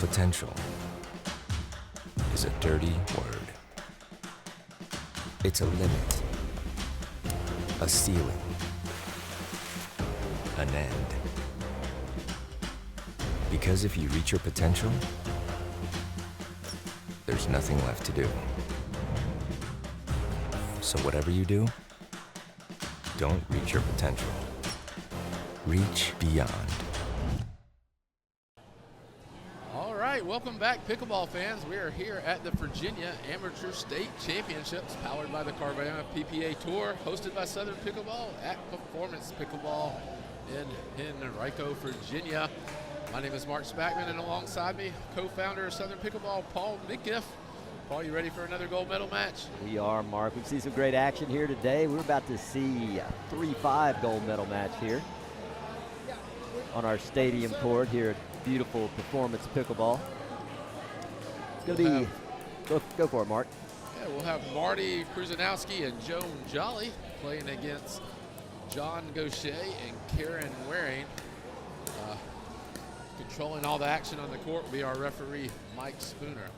Potential is a dirty word. It's a limit, a ceiling, an end. Because if you reach your potential, there's nothing left to do. So whatever you do, don't reach your potential. Reach beyond. All right, welcome back, pickleball fans. We are here at the Virginia Amateur State Championships, powered by the Carvana PPA Tour, hosted by Southern Pickleball at Performance Pickleball in Henrico, Virginia. My name is Mark Spackman, and alongside me, co-founder of Southern Pickleball, Paul Midkiff. Paul, you ready for another gold medal match? We are, Mark. We've seen some great action here today. We're about to see a 3-5 gold medal match here on our stadium court here at beautiful Performance Pickleball. It's going to be, go for it, Mark. Yeah, we'll have Marty, Prusinkowski, and Joan Jolly playing against John Goshea and Karen Waring. Controlling all the action on the court will be our referee, Mike Spooner.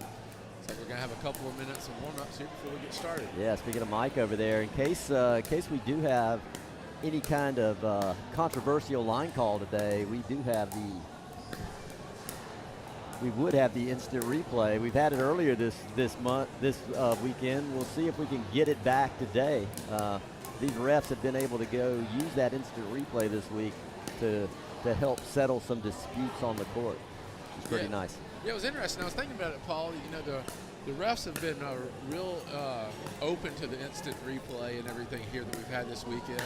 So we're going to have a couple of minutes of warm-ups here before we get started. Yeah, speaking of Mike over there, in case we do have any kind of controversial line call today, we would have the instant replay. We've had it earlier this weekend. We'll see if we can get it back today. These refs have been able to use that instant replay this week to help settle some disputes on the court. It's pretty nice. Yeah, it was interesting. I was thinking about it, Paul. You know, the refs have been real open to the instant replay and everything here that we've had this weekend.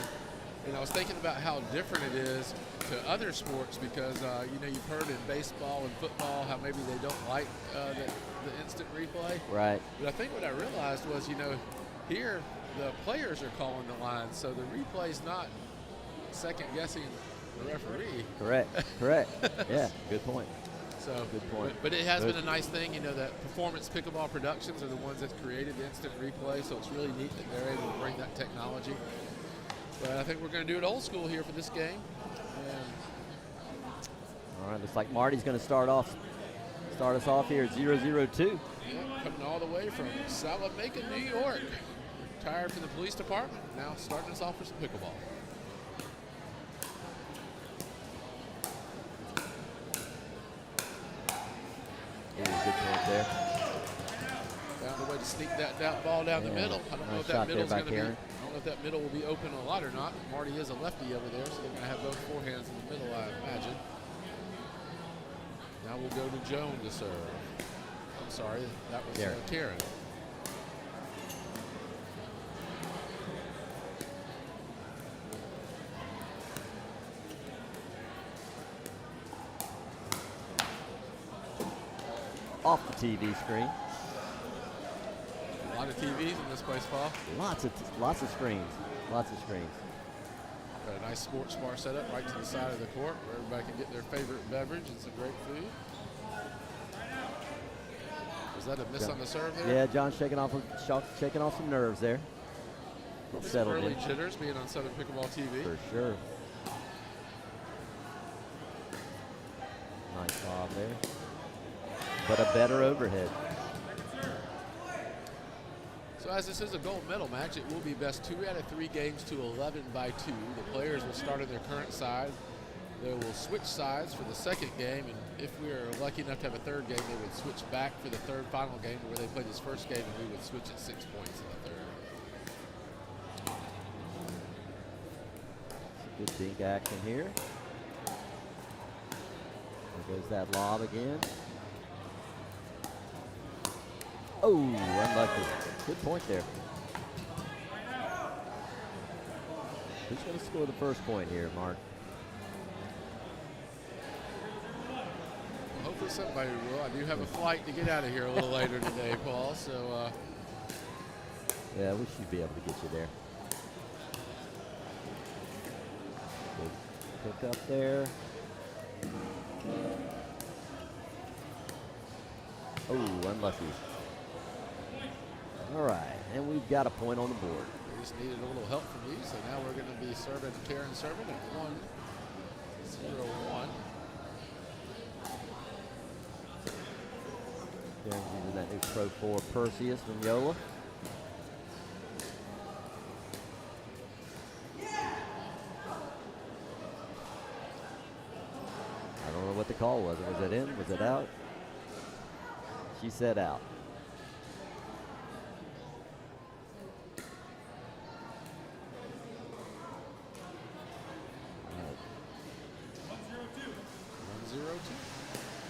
And I was thinking about how different it is to other sports because, you know, you've heard in baseball and football how maybe they don't like the instant replay. Right. But I think what I realized was, you know, here the players are calling the lines, so the replay's not second-guessing the referee. Correct. Yeah, good point. So, good point. But it has been a nice thing, you know, that Performance Pickleball Productions are the ones that created the instant replay, so it's really neat that they're able to bring that technology. But I think we're going to do it old school here for this game. All right, looks like Marty's going to start us off here at 0-0-2. Yeah, coming all the way from South Macon, New York. Retired from the police department, now starting us off for some pickleball. Good point there. Found a way to sneak that ball down the middle. I don't know if that middle's going to be. I don't know if that middle will be open a lot or not. Marty is a lefty over there, so they're going to have both forehands in the middle, I imagine. Now we'll go to Joan to serve. I'm sorry, that was Karen. Off the TV screen. A lot of TVs in this place, Paul. Lots of screens. Got a nice sports bar set up right to the side of the court where everybody can get their favorite beverage and some great food. Was that a miss on the serve there? Yeah, John's shaking off some nerves there. Some early jitters being on Southern Pickleball TV. For sure. Nice lob there. But a better overhead. So as this is a gold medal match, it will be best 2 out of 3 games to 11 by 2. The players will start on their current side. They will switch sides for the second game, and if we are lucky enough to have a third game, they would switch back for the third final game where they played this first game, and we would switch at 6 points in the third. Good dink action here. There goes that lob again. Oh, unlucky. Good point there. Who's going to score the first point here, Mark? Hopefully somebody will. I do have a flight to get out of here a little later today, Paul, so. Yeah, we should be able to get you there. Good pick up there. Oh, unlucky. All right, and we've got a point on the board. We just needed a little help from you, so now we're going to be serving Karen serving at 1-0-1. Jones using that new Pro 4 Perseus from Yola. I don't know what the call was. Was it in? Was it out? She said out.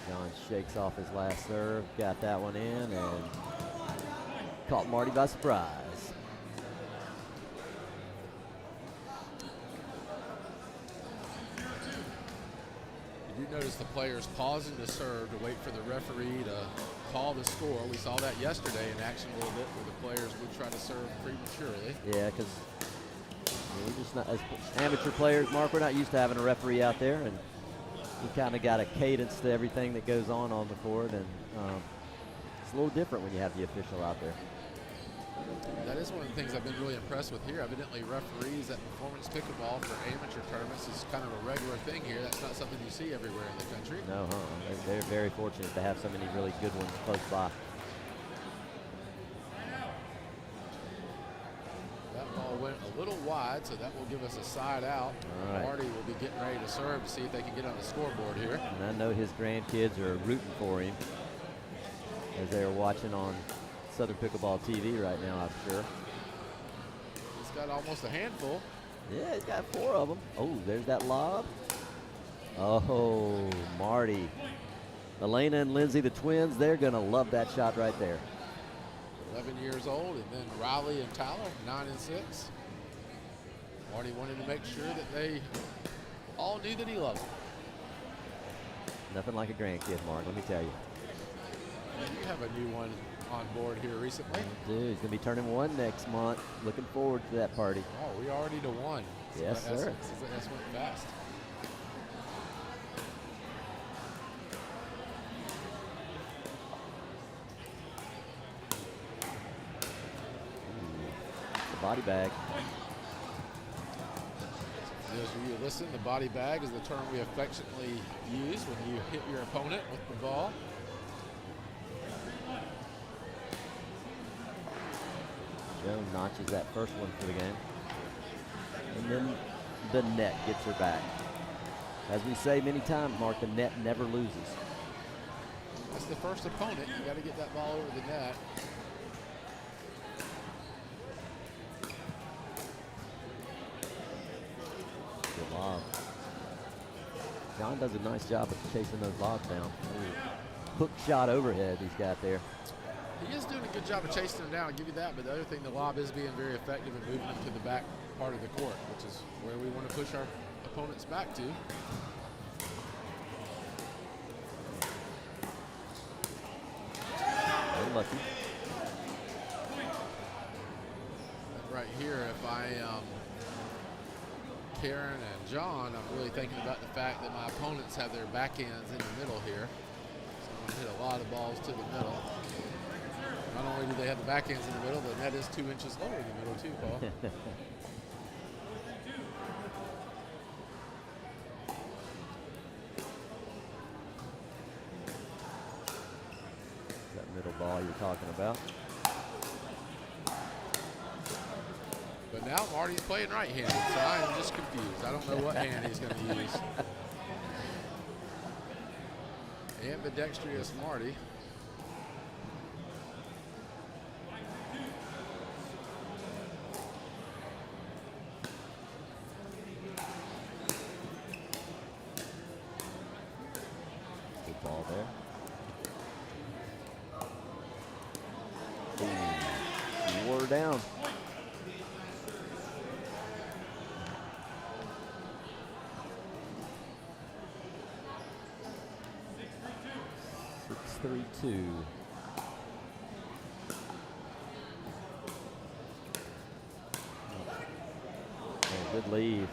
Joan shakes off his last serve, got that one in, and caught Marty by surprise. You do notice the players pausing to serve to wait for the referee to call the score. We saw that yesterday in action a little bit where the players would try to serve prematurely. Yeah, because we're just not, as amateur players, Mark, we're not used to having a referee out there, and we kind of got a cadence to everything that goes on the court, and it's a little different when you have the official out there. That is one of the things I've been really impressed with here. Evidently, referees at Performance Pickleball for amateur tournaments is kind of a regular thing here. That's not something you see everywhere in the country. No, they're very fortunate to have so many really good ones close by. That ball went a little wide, so that will give us a side out. All right. Marty will be getting ready to serve to see if they can get on the scoreboard here. And I know his grandkids are rooting for him as they're watching on Southern Pickleball TV right now, I'm sure. He's got almost a handful. Yeah, he's got 4 of them. Oh, there's that lob. Oh, Marty. Elena and Lindsay, the twins, they're going to love that shot right there. 11 years old, and then Riley and Tyler, 9 and 6. Marty wanted to make sure that they all knew that he loved them. Nothing like a grandkid, Mark, let me tell you. And you have a new one on board here recently. Dude, he's going to be turning 1 next month. Looking forward to that party. Oh, we already to 1. So yes, sir. That's went fast. The body bag. Those of you who listen, the body bag is the term we affectionately use when you hit your opponent with the ball. Joan notches that first one for the game. And then the net gets her back. As we say many times, Mark, the net never loses. That's the first opponent. You got to get that ball over the net. Good lob. John does a nice job of chasing those lobs down. Ooh. Hook shot overhead he's got there. He is doing a good job of chasing them down, I'll give you that, but the other thing, the lob is being very effective in moving them to the back part of the court, which is where we want to push our opponents back to. Unlucky. Right here, if I Karen and John, I'm really thinking about the fact that my opponents have their backhands in the middle here. So I'm going to hit a lot of balls to the middle. Not only do they have the backhands in the middle, the net is 2 inches lower in the middle too, Paul. That middle ball you're talking about. But now Marty's playing right-handed, so I am just confused. I don't know what hand he's going to use. Ambidextrous Marty. Good ball there. Ooh, wore down. Three, 2. Oh, good lead.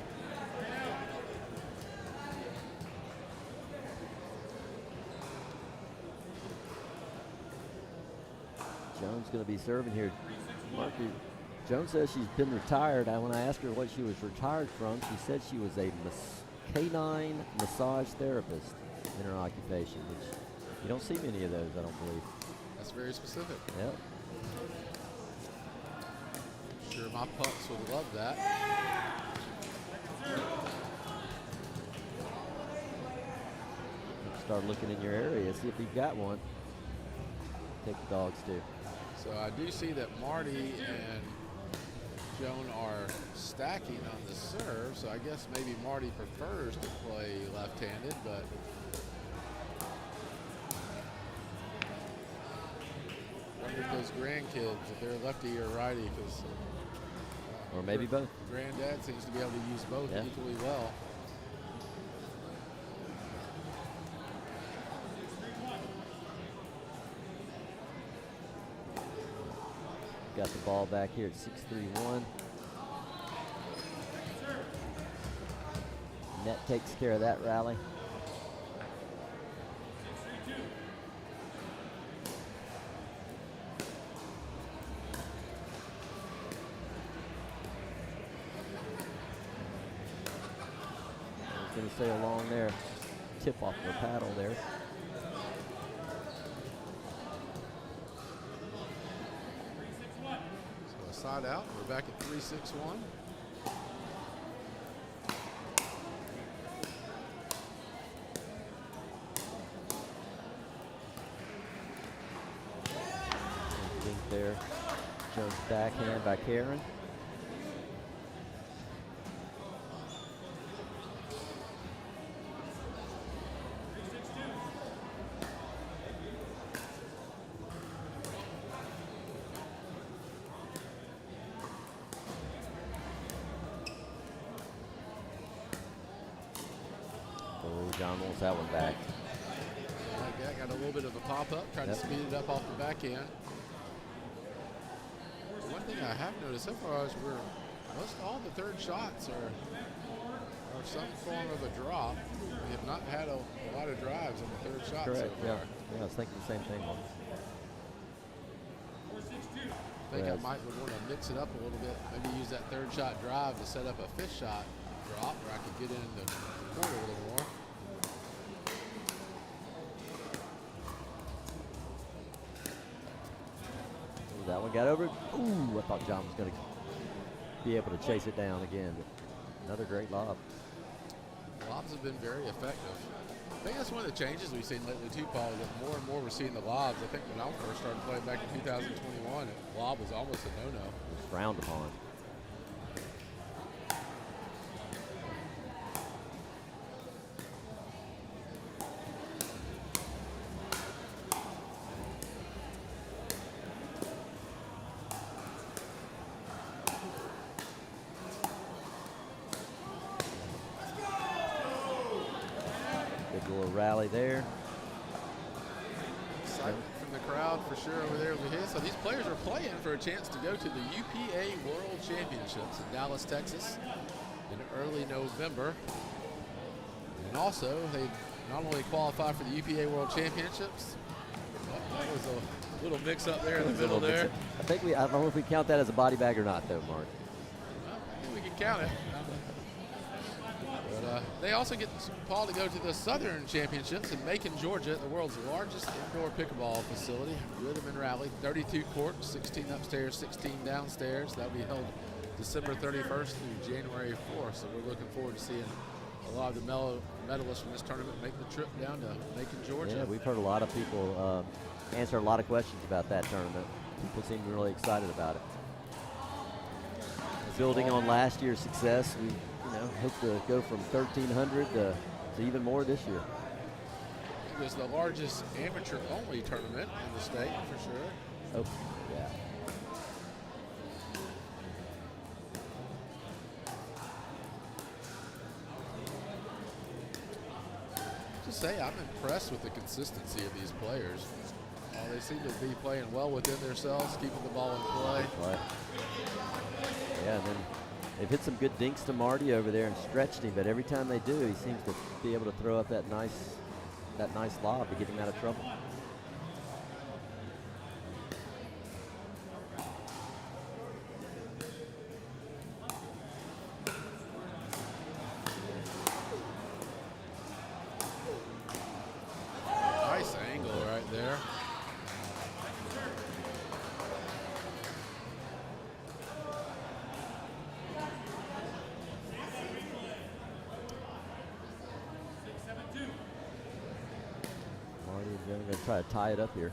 Joan's going to be serving here. Marty, Joan says she's been retired. When I asked her what she was retired from, she said she was a canine massage therapist in her occupation, which you don't see many of those, I don't believe. That's very specific. Yep. Sure, my pucks would love that. Start looking in your area, see if you've got one. Take the dogs too. So I do see that Marty and Joan are stacking on the serve, so I guess maybe Marty prefers to play left-handed, but wonder if those grandkids, if they're lefty or righty, because or maybe both. Granddad seems to be able to use both Yeah. equally well. Got the ball back here at 6-3-1. Net takes care of that rally. I was going to say along there, tip off the paddle there. Side out, we're back at 3-6-1. Think there, Jones backhand by Karen. John wants that one back. Like that, got a little bit of a pop-up, trying to speed it up off the backhand. One thing I have noticed so far is most all the third shots are some form of a drop. We have not had a lot of drives on the third shot Correct, so far. yeah. I was thinking the same thing. I think I might want to mix it up a little bit. Maybe use that third shot drive to set up a fifth shot drop where I could get in the corner a little more. That one got over. Ooh, I thought John was going to be able to chase it down again. But another great lob. Lobs have been very effective. I think that's one of the changes we've seen lately too, Paul, that more and more we're seeing the lobs. I think when I first started playing back in 2021, lob was almost a no-no. It was frowned upon. Rally there. Excitement from the crowd for sure over there over here. So these players are playing for a chance to go to the UPA World Championships in Dallas, Texas in early November. And also, they not only qualify for the UPA World Championships, that was a little mix up there in the middle there. I think I don't know if we count that as a body bag or not though, Mark. Well, I think we can count it. They also get Paul to go to the Southern Championships in Macon, Georgia, the world's largest indoor pickleball facility. Rhythm and Rally, 32 courts, 16 upstairs, 16 downstairs. That'll be held December 31st through January 4th. So we're looking forward to seeing a lot of the medalists from this tournament make the trip down to Macon, Georgia. Yeah, we've heard a lot of people answer a lot of questions about that tournament. People seem really excited about it. Building on last year's success, we hope to go from 1,300 to even more this year. It was the largest amateur-only tournament in the state, for sure. Oh, yeah. Just say I'm impressed with the consistency of these players. They seem to be playing well within themselves, keeping the ball in play. Right. Yeah, and then they've hit some good dinks to Marty over there and stretched him, but every time they do, he seems to be able to throw up that nice lob to get him out of trouble. Nice angle right there. We're going to try to tie it up here.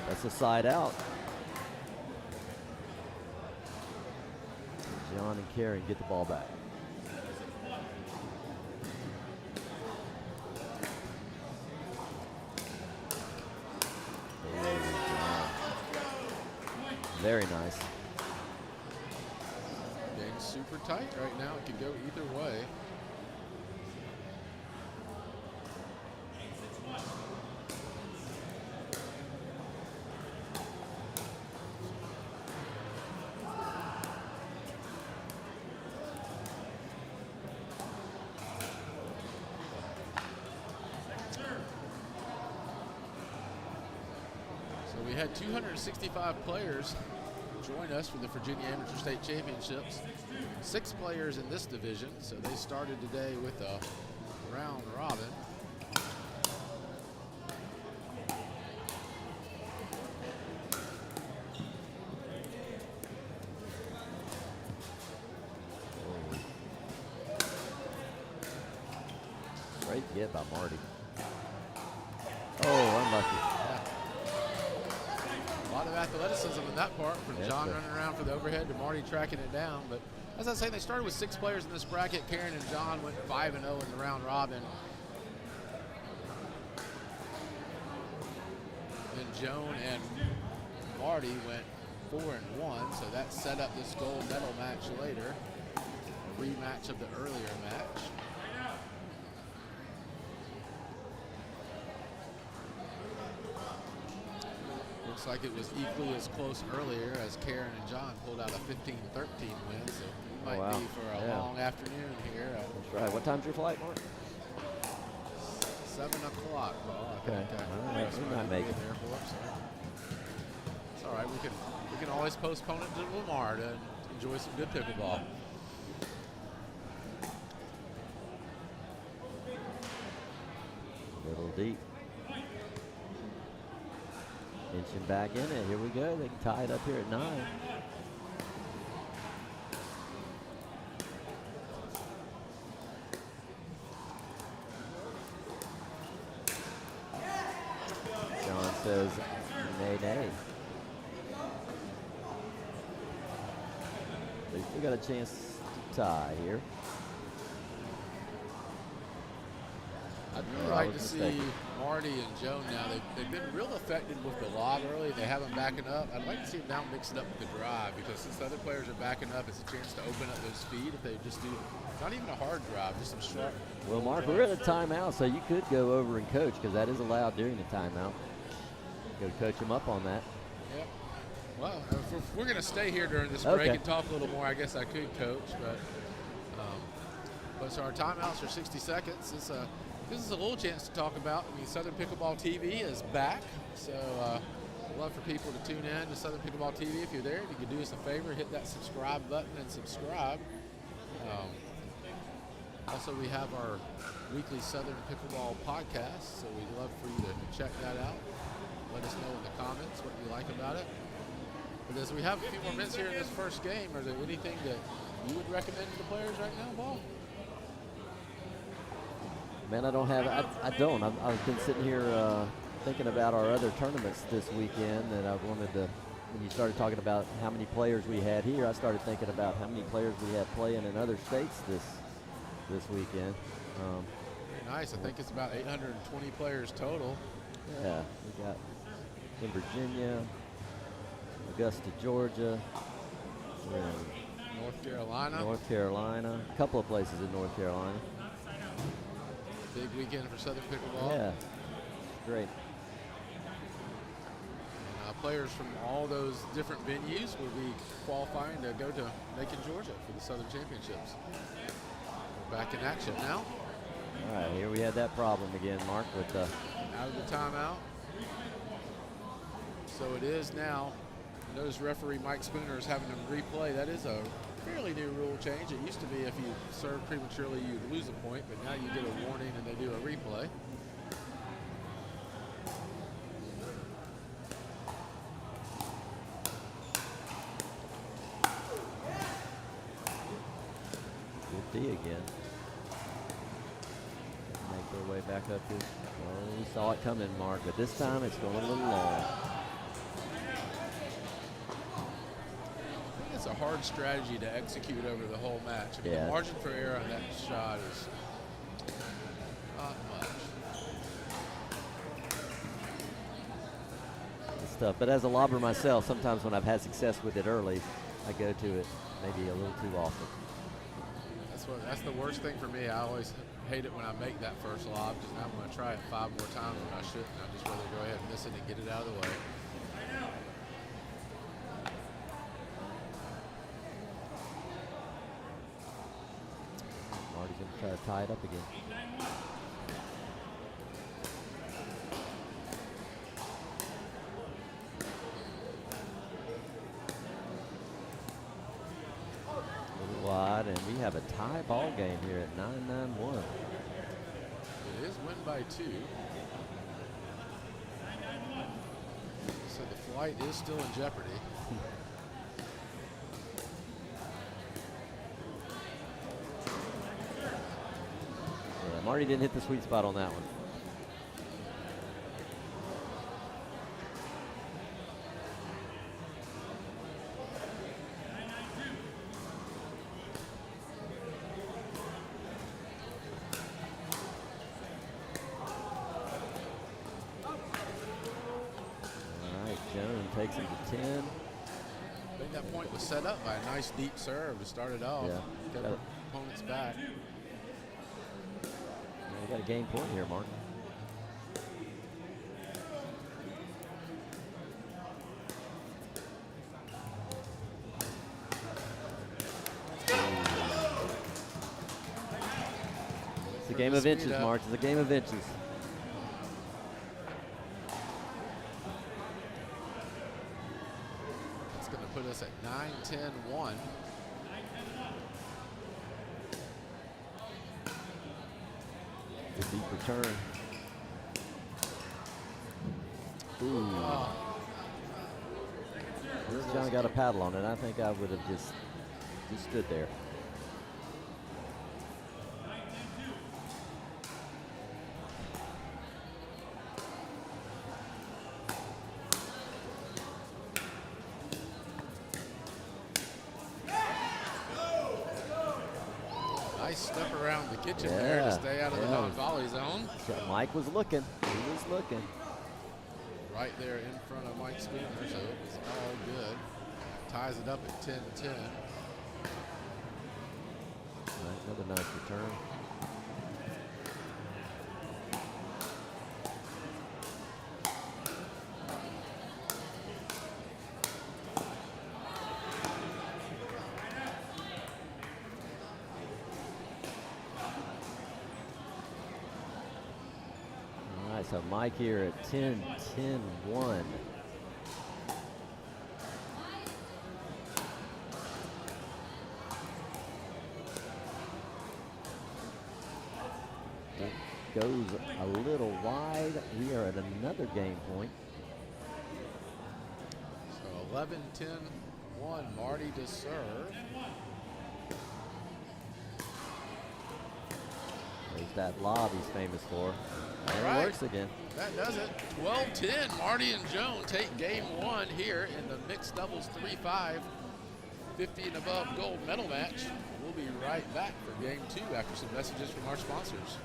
That's a side out. Joan and Karen get the ball back. Very nice. Being super tight right now. It can go either way. We had 265 players join us for the Virginia Amateur State Championships. 6 players in this division, so they started today with a round robin. Great hit by Marty. Oh, unlucky. A lot of athleticism in that part, from John running around for the overhead to Marty tracking it down. But as I say, they started with 6 players in this bracket. Karen and John went 5-0 in the round robin. Then Joan and Marty went 4-1, so that set up this gold medal match later. A rematch of the earlier match. Looks like it was equally as close earlier as Karen and John pulled out a 15-13 win, so it might be for a long afternoon here. That's right. What time's your flight, Mark? 7 o'clock. Well, okay. We might make it. It's all right. We can always postpone it to Lamar to enjoy some good pickleball. A little deep. Inching back in it. Here we go. They can tie it up here at 9. John says, nay, nay. They still got a chance to tie here. I'd really like to see Marty and Joan now. They've been real effective with the lob early. They have them backing up. I'd like to see them now mix it up with the drive, because since the other players are backing up, it's a chance to open up those speed if they just do not even a hard drive, just some sharp. Well, Mark, we're at a timeout, so you could go over and coach, because that is allowed during the timeout. Go coach them up on that. Yep. Well, if we're going to stay here during this break and talk a little more, I guess I could coach, but so our timeouts are 60 seconds. This is a little chance to talk about. I mean, Southern Pickleball TV is back, so I'd love for people to tune in to Southern Pickleball TV. If you're there, if you could do us a favor, hit that subscribe button and subscribe. Also, we have our weekly Southern Pickleball podcast, so we'd love for you to check that out. Let us know in the comments what you like about it. But as we have a few more minutes here in this first game, is there anything that you would recommend to the players right now, Paul? Man, I don't have. I don't. I've been sitting here thinking about our other tournaments this weekend, and I wanted to. When you started talking about how many players we had here, I started thinking about how many players we had playing in other states this weekend. Very nice. I think it's about 820 players total. Yeah, we got in Virginia, Augusta, Georgia, North Carolina, a couple of places in North Carolina. Big weekend for Southern Pickleball. Yeah, great. Players from all those different venues will be qualifying to go to Macon, Georgia for the Southern Championships. We're back in action now. All right, here we had that problem again, Mark, with out of the timeout. So it is now. Notice referee Mike Spooner is having them replay. That is a fairly new rule change. It used to be if you serve prematurely, you'd lose a point, but now you get a warning and they do a replay. Good D again. their way back up here. Oh, we saw it coming, Mark, but this time it's going a little long. It's a hard strategy to execute over the whole match. I mean, Yeah. the margin for error on that shot is not much. It's tough, but as a lobber myself, sometimes when I've had success with it early, I go to it maybe a little too often. That's the worst thing for me. I always hate it when I make that first lob, because now I'm going to try it 5 more times when I shouldn't. I'd just rather go ahead and miss it and get it out of the way. Marty's going to try to tie it up again. Wide, and we have a tie ball game here at 9-9-1. It is win by 2. So the flight is still in jeopardy. Yeah, Marty didn't hit the sweet spot on that one. Joan takes him to 10. I think that point was set up by a nice deep serve to start it off. Yeah. Get the opponent's back. Yeah, we got a game point here, Mark. It's a game of inches, Mark. It's a game of inches. Put us at 9-10-1. Good deep return. Ooh. Oh. Joan got a paddle on it. I think I would have just stood there. Nice step around the kitchen there to stay out of the non-volley zone. Mike was looking. He was looking. Right there in front of Mike Spooner, so it was all good. Ties it up at 10-10. Another nice return. So Mike here at 10-10-1. It goes a little wide. We are at another game point. So 11-10-1, Marty to serve. There's that lob he's famous for. And Right. It works again. That does it. 12-10. Marty and Joan take game 1 here in the mixed doubles 3-5 50 and above gold medal match. We'll be right back for game 2 after some messages from our sponsors.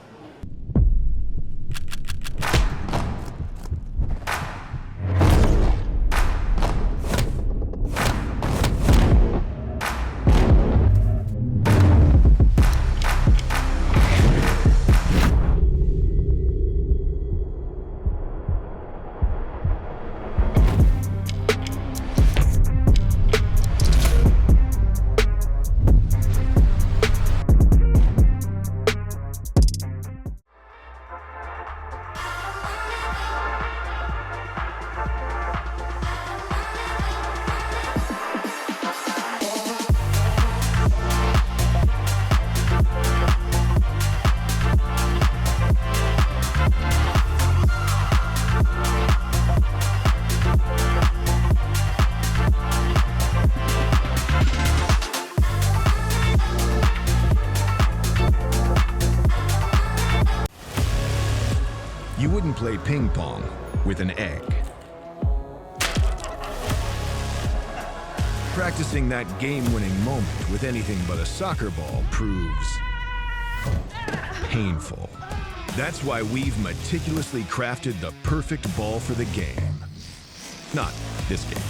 You wouldn't play ping pong with an egg. Practicing that game-winning moment with anything but a soccer ball proves painful. That's why we've meticulously crafted the perfect ball for the game. Not this game.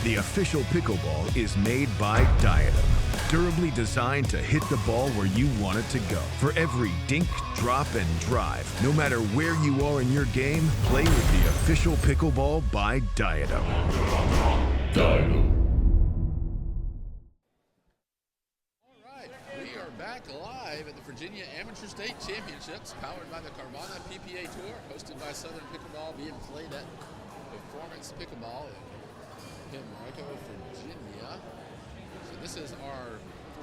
The official pickleball is made by Diadem. Durably designed to hit the ball where you want it to go. For every dink, drop, and drive. No matter where you are in your game, play with the official pickleball by Diadem. All right, we are back live at the Virginia Amateur State Championships, powered by the Carvana PPA Tour, hosted by Southern Pickleball, being played at Performance Pickleball in Henrico, Virginia. So this is our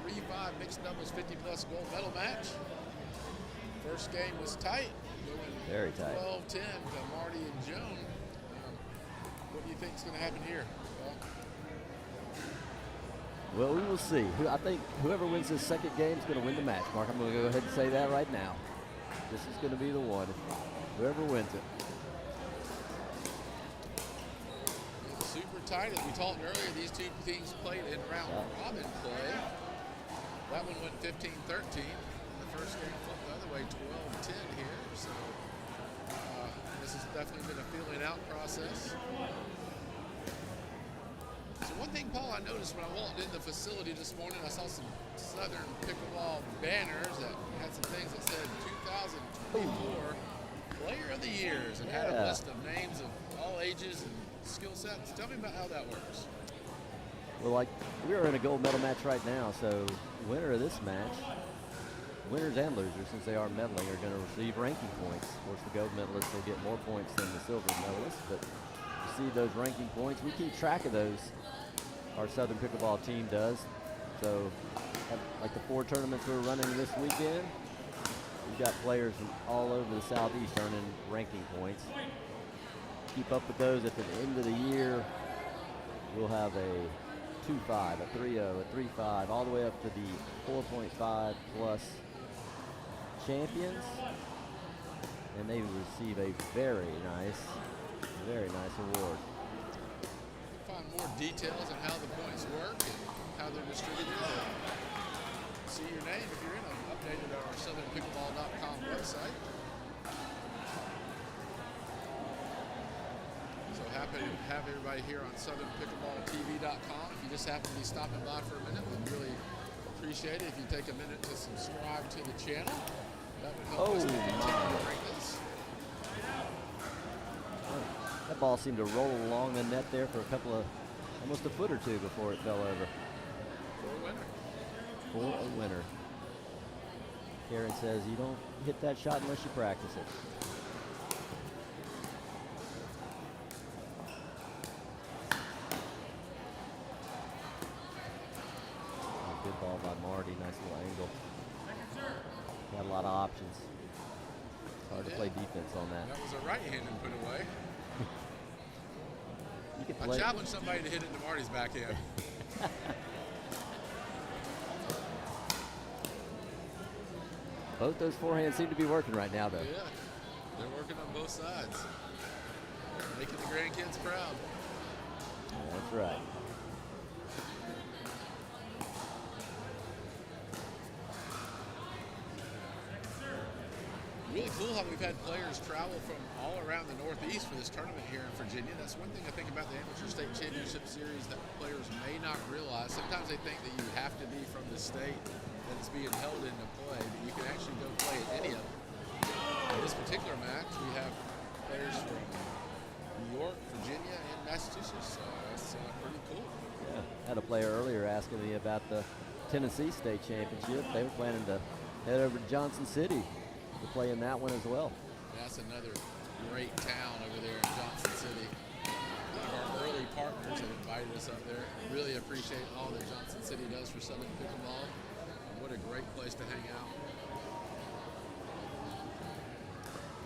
3-5 mixed doubles 50-plus gold medal match. First game was tight, going Very tight. 12-10 to Marty and Joan. What do you think is going to happen here? Well, we will see. I think whoever wins this second game is going to win the match, Mark. I'm going to go ahead and say that right now. This is going to be the one. Whoever wins it. It's super tight. As we talked earlier, these two teams played in round robin play. That one went 15-13. And the first game flipped the other way, 12-10 here. So this has definitely been a feeling out process. So one thing, Paul, I noticed when I walked in the facility this morning, I saw some Southern Pickleball banners that had some things that said 2024 Player of the Years and had a list of names of all ages and skill sets. Tell me about how that works. Well, like, we're in a gold medal match right now, so winner of this match, winners and losers, since they are medaling, are going to receive ranking points. Of course, the gold medalists will get more points than the silver medalists, but receive those ranking points. We keep track of those. Our Southern Pickleball team does. So, like the 4 tournaments we're running this weekend, we've got players from all over the Southeast earning ranking points. Keep up with those. At the end of the year, we'll have a 2-5, a 3-0, a 3-5, all the way up to the 4.5 plus champions. And they receive a very nice award. Find more details on how the points work and how they're distributed. See your name if you're in them, updated at our southernpickleball.com website. So happy to have everybody here on southernpickleballtv.com. If you just happen to be stopping by for a minute, we'd really appreciate it if you take a minute to subscribe to the channel. That would help us to continue to bring this. That ball seemed to roll along the net there for almost a foot or two before it fell over. For a winner. Karen says you don't hit that shot unless you practice it. Good ball by Marty, nice little angle. Got a lot of options. It's hard to play defense on that. That was a right-handed put away. I challenge somebody to hit it to Marty's backhand. Both those forehands seem to be working right now, though. Yeah, they're working on both sides. Making the grandkids proud. That's right. Really cool how we've had players travel from all around the Northeast for this tournament here in Virginia. That's one thing I think about the Amateur State Championship Series that players may not realize. Sometimes they think that you have to be from the state that it's being held into play, but you can actually go play at any of them. In this particular match, we have players from New York, Virginia, and Massachusetts, so that's pretty cool. Yeah, had a player earlier asking me about the Tennessee State Championship. They were planning to head over to Johnson City to play in that one as well. That's another great town over there in Johnson City. One of our early partners that invited us up there. Really appreciate all that Johnson City does for Southern Pickleball. And what a great place to hang out.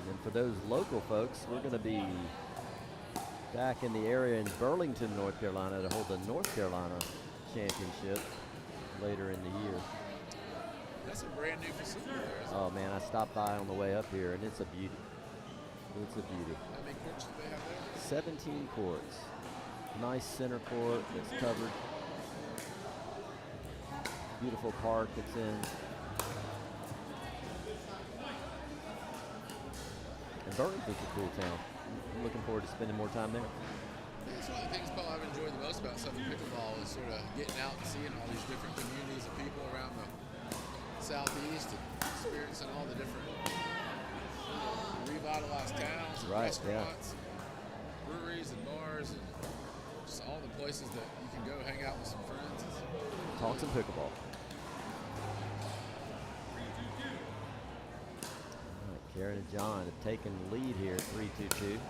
And for those local folks, we're going to be back in the area in Burlington, North Carolina to hold the North Carolina Championship later in the year. That's a brand new facility there. Oh man, I stopped by on the way up here and it's a beauty. It's a beauty. How many courts do they have there? 17 courts. Nice center court that's covered. Beautiful park that's in. And Burton's a cool town. I'm looking forward to spending more time there. That's one of the things, Paul, I've enjoyed the most about Southern Pickleball is sort of getting out and seeing all these different communities of people around the southeast and experiencing all the different revitalized towns and restaurants, breweries and bars, and just all the places that you can go hang out with some friends. Talk some pickleball. All right, Karen and John have taken the lead here at 3-2-2.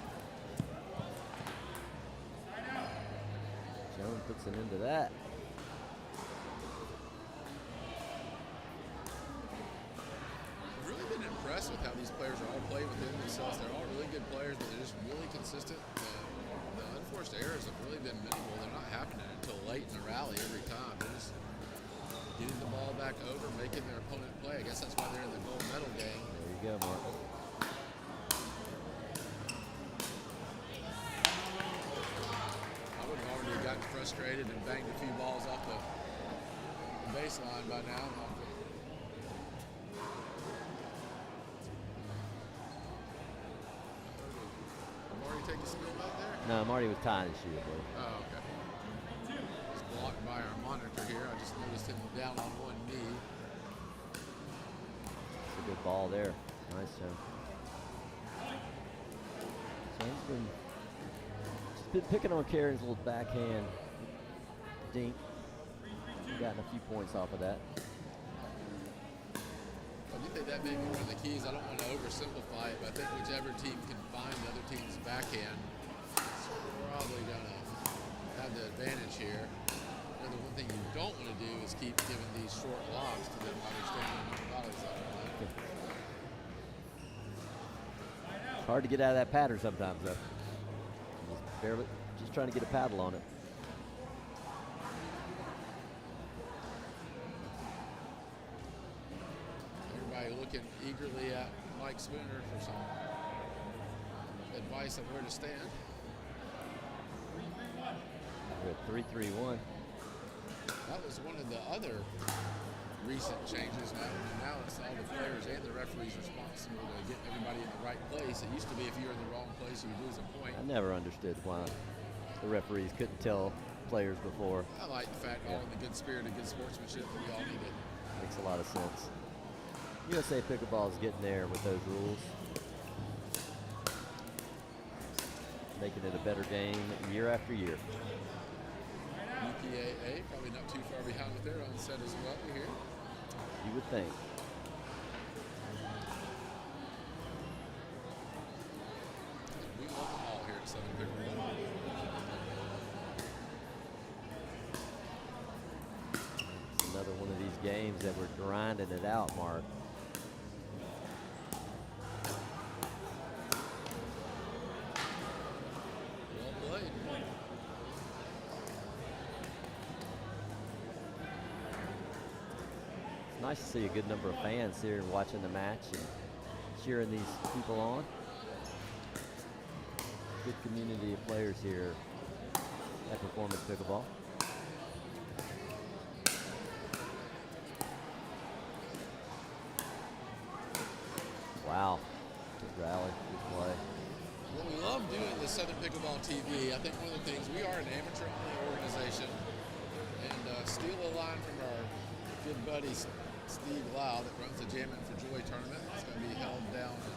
Joan puts an end to that. I've really been impressed with how these players are all playing within themselves. They're all really good players, but they're just really consistent. The unforced errors have really been minimal. They're not happening until late in the rally every time. They're just getting the ball back over, making their opponent play. I guess that's why they're in the gold medal game. There you go, Mark. Gotten frustrated and banged a few balls off the baseline by now. Marty take a spill back there? No, Marty was tying his shoe, I believe. Oh, okay. It's blocked by our monitor here. I just noticed him down on one knee. It's a good ball there. Nice, Joan. Joan's been picking on Karen's little backhand dink. Gotten a few points off of that. I do think that may be one of the keys. I don't want to oversimplify it, but I think whichever team can find the other team's backhand is probably going to have the advantage here. And the one thing you don't want to do is keep giving these short lobs to them while they're standing on the volleys. It's hard to get out of that pattern sometimes, though. Barely, just trying to get a paddle on it. Everybody looking eagerly at Mike Spooner for some advice on where to stand. We're at 3-3-1. That was one of the other recent changes. Now it's all the players and the referees responsible to get everybody in the right place. It used to be if you were in the wrong place, you'd lose a point. I never understood why the referees couldn't tell players before. I like the fact all in the good spirit and good sportsmanship that we all needed. Makes a lot of sense. USA Pickleball is getting there with those rules. Making it a better game year after year. UPAA probably not too far behind with their own set as well here. You would think. We love them all here at Southern Pickleball. It's another one of these games that we're grinding it out, Mark. Well played. It's nice to see a good number of fans here watching the match and cheering these people on. Good community of players here at Performance Pickleball. Wow, good rally, good play. Well, we love doing the Southern Pickleball TV. I think one of the things, we are an amateur-only organization, and steal a line from our good buddy Steve Lau that runs the Jammin' for Joy tournament. It's going to be held down in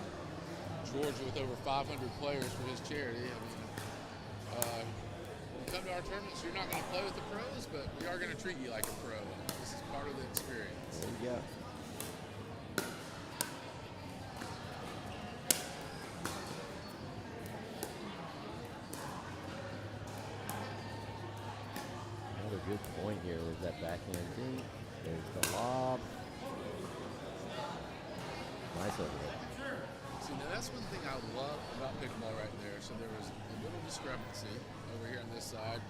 Georgia with over 500 players for his charity. I mean, when you come to our tournaments, you're not going to play with the pros, but we are going to treat you like a pro. This is part of the experience. There you go. Another good point here. There's that backhand dink. There's the lob. Nice over there. See, now that's one thing I love about pickleball right there. So there was a little discrepancy over here on this side.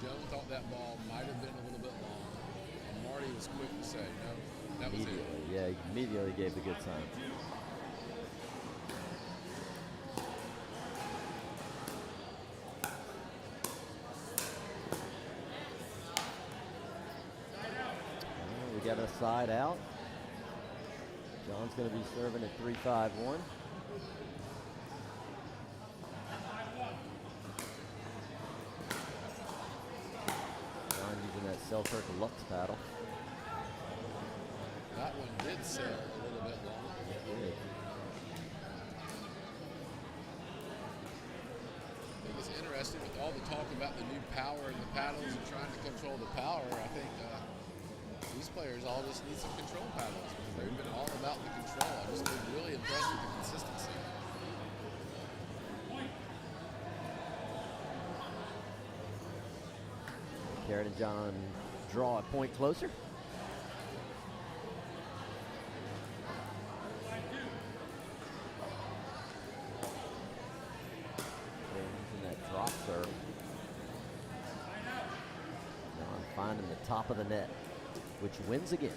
Joan thought that ball might have been a little bit long. And Marty was quick to say, no, that was it. Yeah, he immediately gave the good sign. side out. John's going to be serving at 3-5-1. John using that Selkirk Lux paddle. That one did sail a little bit long. It did. I think it's interesting with all the talk about the new power in the paddles and trying to control the power. I think these players all just need some control paddles because they've been all about the control. I just been really impressed with the consistency. Karen and John draw a point closer. Using that drop serve. John finding the top of the net, which wins again.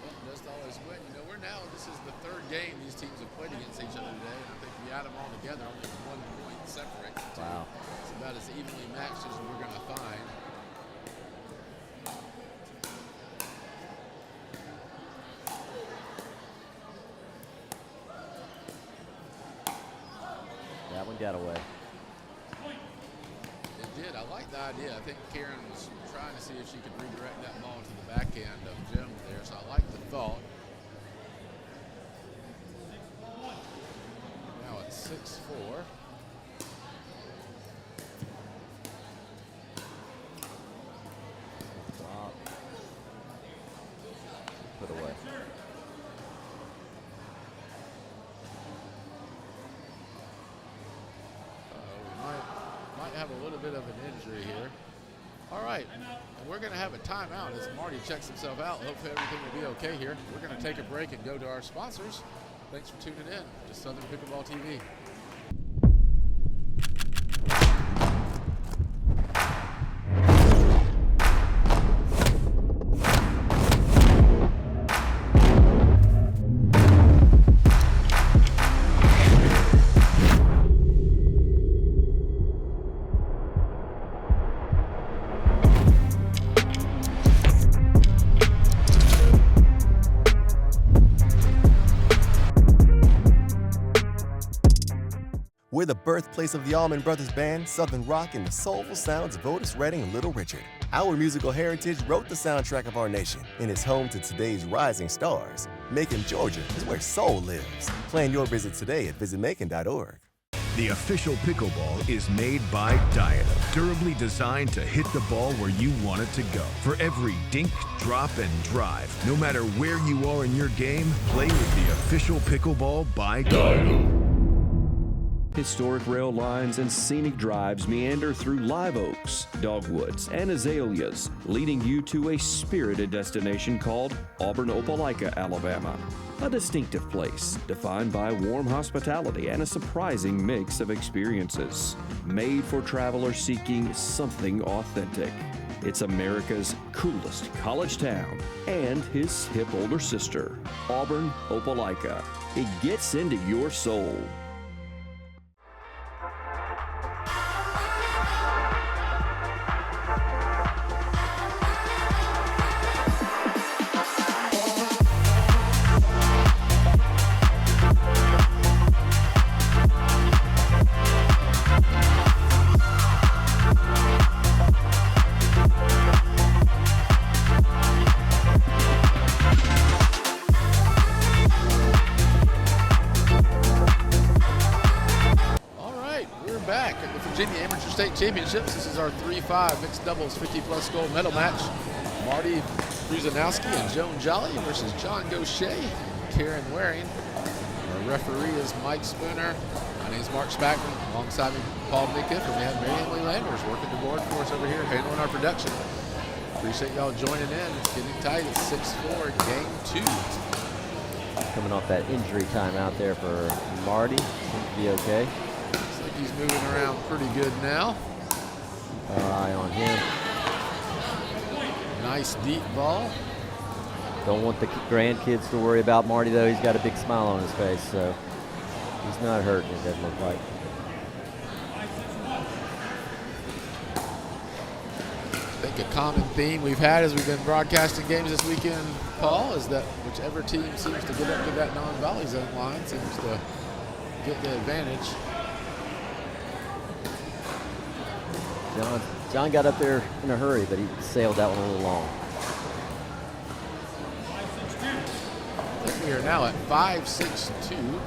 Well, just always win. You know, this is the third game these teams have played against each other today. And I think if you add them all together, only 1 point separates the two. Wow. It's about as evenly matched as we're going to find. That one got away. It did. I like the idea. I think Karen was trying to see if she could redirect that ball to the backhand of Joan there, so I like the thought. Now it's 6-4. Stop. Put away. Might have a little bit of an injury here. All right, and we're going to have a timeout as Marty checks himself out. Hopefully everything will be okay here. We're going to take a break and go to our sponsors. Thanks for tuning in to Southern Pickleball TV. We're the birthplace of the Allman Brothers Band, Southern Rock, and the soulful sounds of Otis Redding and Little Richard. Our musical heritage wrote the soundtrack of our nation and is home to today's rising stars. Macon, Georgia is where soul lives. Plan your visit today at visitmacon.org. The official pickleball is made by Diadem, durably designed to hit the ball where you want it to go. For every dink, drop, and drive, no matter where you are in your game, play with the official pickleball by Diadem. Historic rail lines and scenic drives meander through live oaks, dogwoods, and azaleas, leading you to a spirited destination called Auburn Opelika, Alabama. A distinctive place, defined by warm hospitality and a surprising mix of experiences. Made for travelers seeking something authentic. It's America's coolest college town and his hip older sister, Auburn Opelika. It gets into your soul. Championships. This is our 3-5 mixed doubles 50-plus gold medal match. Marty Prusinkowski and Joan Jolly versus John Goshea and Karen Waring. Our referee is Mike Spooner. My name is Mark Spackman. Alongside me, Paul Midkiff, and we have Mary Emily Landers working the board for us over here, handling our production. Appreciate y'all joining in. It's getting tight. It's 6-4, game 2. Coming off that injury time out there for Marty. Seems to be okay. Looks like he's moving around pretty good now. Our eye on him. Nice deep ball. Don't want the grandkids to worry about Marty, though. He's got a big smile on his face, so he's not hurting, it doesn't look like. think a common theme we've had as we've been broadcasting games this weekend, Paul, is that whichever team seems to get up to that non-volley zone line seems to get the advantage. John got up there in a hurry, but he sailed that one a little long. I think we are now at 5-6-2.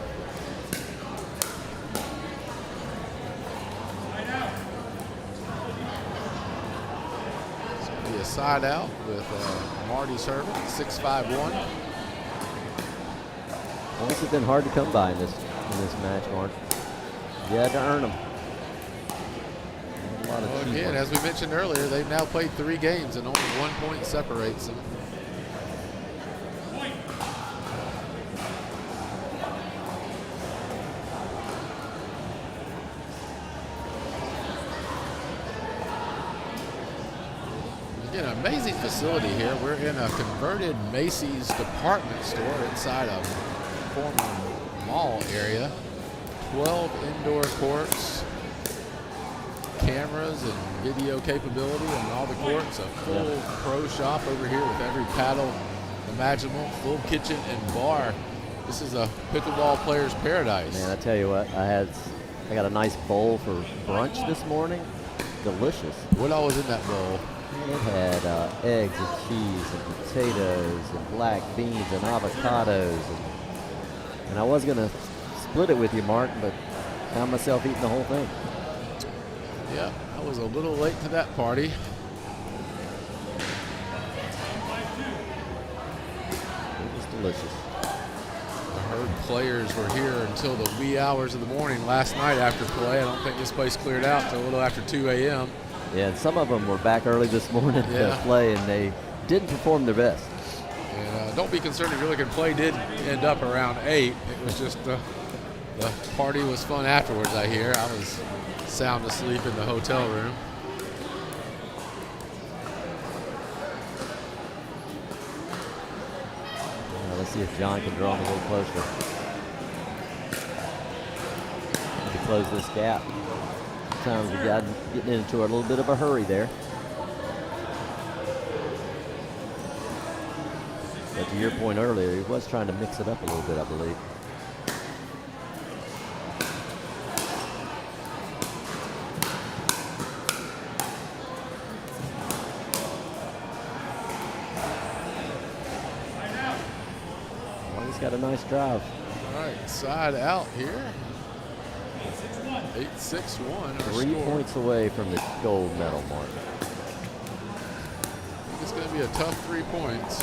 It's going to be a side out with Marty serving, 6-5-1. Points have been hard to come by in this match, Mark. You had to earn them. Well, again, as we mentioned earlier, they've now played 3 games and only 1 point separates them. Again, amazing facility here. We're in a converted Macy's department store inside a former mall area. 12 indoor courts, cameras and video capability on all the courts. A full pro shop over here with every paddle imaginable, full kitchen and bar. This is a pickleball player's paradise. Man, I tell you what, I got a nice bowl for brunch this morning. Delicious. What all was in that bowl? It had eggs and cheese and potatoes and black beans and avocados. And I was going to split it with you, Mark, but found myself eating the whole thing. Yeah, I was a little late to that party. It was delicious. I heard players were here until the wee hours of the morning last night after play. I don't think this place cleared out until a little after 2 a.m. Yeah, and some of them were back early this morning to play, and they didn't perform their best. And don't be concerned if you're looking, play did end up around 8. It was just the party was fun afterwards, I hear. I was sound asleep in the hotel room. Let's see if John can draw him a little closer to close this gap. Sometimes we got getting into a little bit of a hurry there. But to your point earlier, he was trying to mix it up a little bit, I believe. Got a nice drive. All right, side out here. 8-6-1. 3 points away from the gold medal, Mark. I think it's going to be a tough 3 points.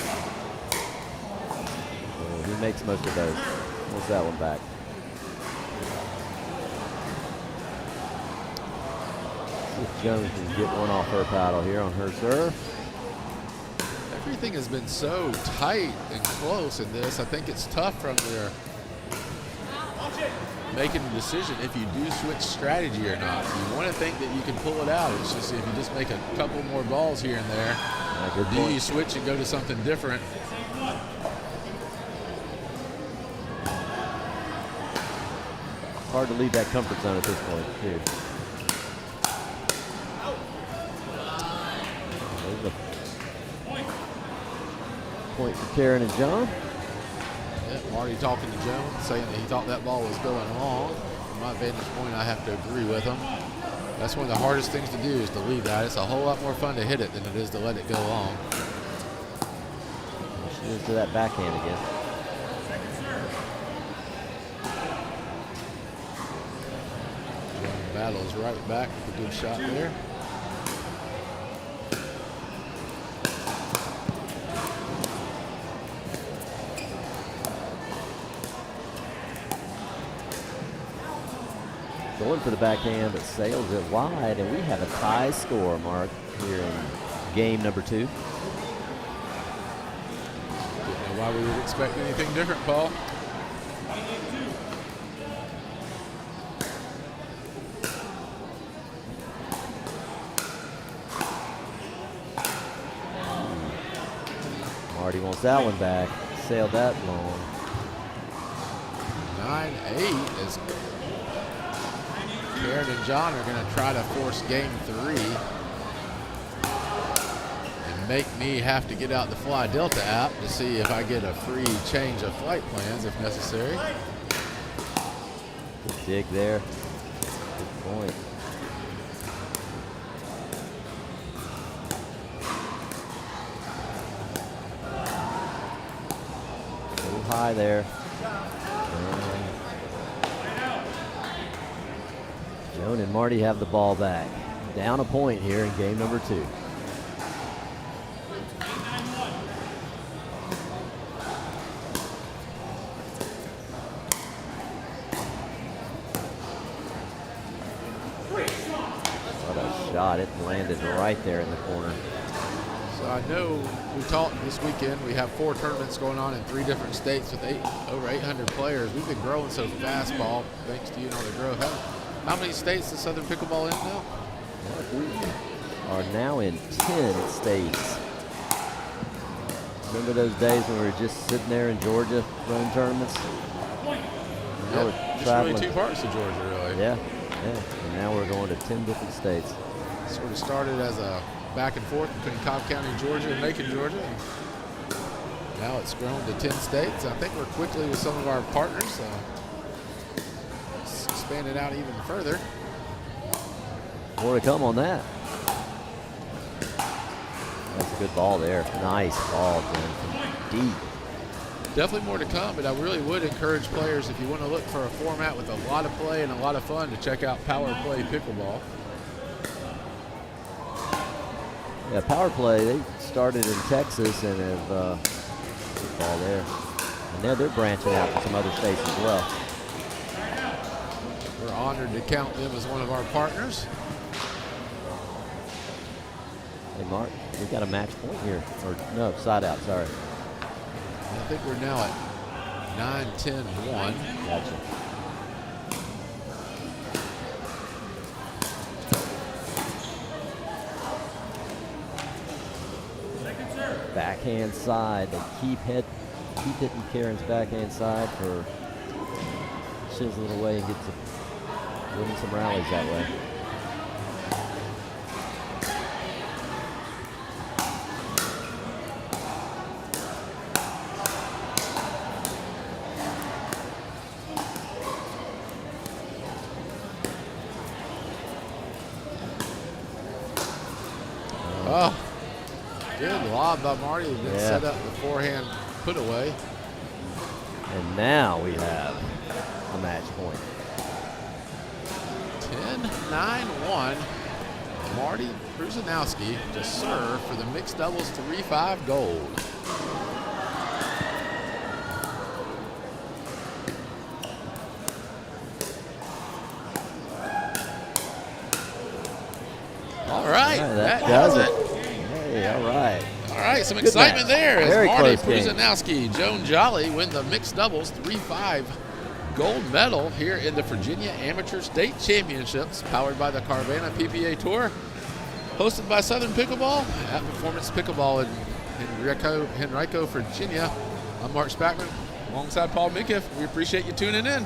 Well, he makes most of those. What's that one back? See if Joan can get one off her paddle here on her serve. Everything has been so tight and close in this. I think it's tough from there making a decision if you do switch strategy or not. You want to think that you can pull it out. It's just if you just make a couple more balls here and there, or do you switch and go to something different? Hard to leave that comfort zone at this point, too. Point for Karen and John. Yeah, Marty talking to Joan, saying that he thought that ball was going long. From my vantage point, I have to agree with him. That's one of the hardest things to do is to leave that. It's a whole lot more fun to hit it than it is to let it go long. She goes to that backhand again. Joan battles right back with a good shot there. Going for the backhand, but sails it wide, and we have a tie score, Mark, here in game number 2. Didn't know why we would expect anything different, Paul. Marty wants that one back. Sailed that long. 9-8 as Karen and John are going to try to force game 3. make me have to get out the Fly Delta app to see if I get a free change of flight plans if necessary. Good dig there. Good point. A little high there. Joan and Marty have the ball back. Down a point here in game number 2. What a shot. It landed right there in the corner. So I know we talked this weekend. We have 4 tournaments going on in 3 different states with over 800 players. We've been growing so fast, Paul, thanks to you and all the growth. How many states is Southern Pickleball in now? We are now in 10 states. Remember those days when we were just sitting there in Georgia running tournaments? Now we're just traveling. really 2 parts of Georgia, really. Yeah. And now we're going to 10 different states. Sort of started as a back and forth between Cobb County, Georgia and Macon, Georgia. And now it's grown to 10 states. I think we're quickly with some of our partners. Expand it out even further. More to come on that. That's a good ball there. Nice ball, Jim. Deep. Definitely more to come, but I really would encourage players, if you want to look for a format with a lot of play and a lot of fun, to check out Power Play Pickleball. Yeah, Power Play, they started in Texas and have good ball there. And now they're branching out to some other states as well. We're honored to count them as one of our partners. Hey, Mark, we got a match point here. Or, no, side out, sorry. I think we're now at 9-10-1. Gotcha. Backhand side. They keep hitting Karen's backhand side for chiseling away and winning some rallies that way. Oh, good lob by Marty. Then set up the forehand put away. And now we have a match point. 10-9-1. Marty Prusinkowski to serve for the mixed doubles 3-5 gold. All right, that does it. Hey, all right. All right, some excitement there as Very Marty close game. Prusinkowski, Joan Jolly win the mixed doubles 3-5 gold medal here in the Virginia Amateur State Championships, powered by the Carvana PPA Tour, hosted by Southern Pickleball at Performance Pickleball in Henrico, Virginia. I'm Mark Spackman alongside Paul Minkiff. We appreciate you tuning in.